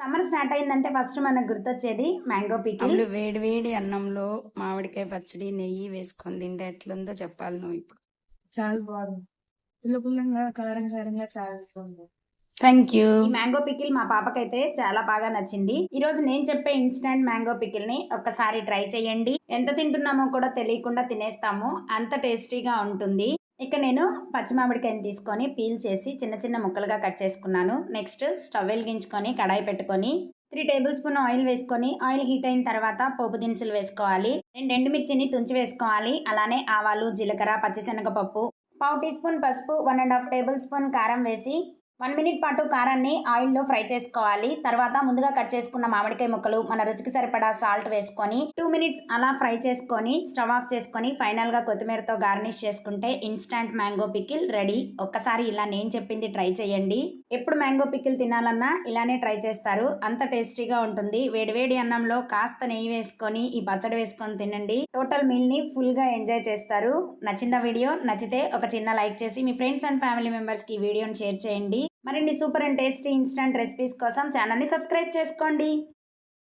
Summer start అయిందంటే first మనకు గుర్తొచ్చేది మ్యాంగో పికిల్. అమ్ములు వేడి వేడి అన్నంలో మామిడికాయ పచ్చడి నెయ్యి వేసుకొని తింటే ఎట్లుందో చెప్పాలి నువ్వు ఇప్పుడు. చాలా బాగుంది. పుల్ల పుల్లంగా కారం కారంగా చాలా బాగుంది. Thank you. ఈ మ్యాంగో పికిల్ మా పాపకైతే చాలా బాగా నచ్చింది. ఈ రోజు నేను చెప్పే ఇన్స్టెంట్ మ్యాంగో పికిల్ ని ఒక్కసారి ట్రై చేయండి. ఎంత తింటున్నామో కూడా తెలియకుండా తినేస్తాము, అంత టేస్టీగా ఉంటుంది. ఇక నేను పచ్చి మామిడికాయని తీసుకొని పీల్ చేసి చిన్న చిన్న ముక్కలుగా కట్ చేసుకున్నాను. నెక్స్ట్ స్టవ్ వెలిగించుకొని కడాయి పెట్టుకొని 3 టేబుల్ స్పూన్ ఆయిల్ వేసుకొని ఆయిల్ హీట్ అయిన తర్వాత పోపు దినుసులు వేసుకోవాలి. 2 ఎండుమిర్చిని తుంచి వేసుకోవాలి. అలానే ఆవాలు, జీలకర్ర, పచ్చిశనగపప్పు, పావు టీ స్పూన్ పసుపు, 1½ టేబుల్ స్పూన్ కారం వేసి 1 మినిట్ పాటు కారాన్ని ఆయిల్లో ఫ్రై చేసుకోవాలి. తర్వాత ముందుగా కట్ చేసుకున్న మామిడికాయ ముక్కలు, మన రుచికి సరిపడా సాల్ట్ వేసుకొని 2 మినిట్స్ అలా ఫ్రై చేసుకొని స్టవ్ ఆఫ్ చేసుకొని ఫైనల్గా కొత్తిమీరతో గార్నిష్ చేసుకుంటే ఇన్స్టంట్ మ్యాంగో పికిల్ రెడీ. ఒక్కసారి ఇలా నేను చెప్పింది ట్రై చేయండి. ఎప్పుడు మ్యాంగో పికిల్ తినాలన్నా ఇలానే ట్రై చేస్తారు, అంత టేస్టీగా ఉంటుంది. వేడివేడి అన్నంలో కాస్త నెయ్యి వేసుకొని ఈ పచ్చడి వేసుకొని తినండి. టోటల్ మీల్ని ఫుల్గా ఎంజాయ్ చేస్తారు. నచ్చిందా వీడియో? నచ్చితే ఒక చిన్న లైక్ చేసి మీ ఫ్రెండ్స్ అండ్ ఫ్యామిలీ మెంబర్స్కి ఈ వీడియోని షేర్ చేయండి. మరిన్ని super and tasty instant recipes కోసం ఛానల్ని సబ్స్క్రైబ్ చేసుకోండి.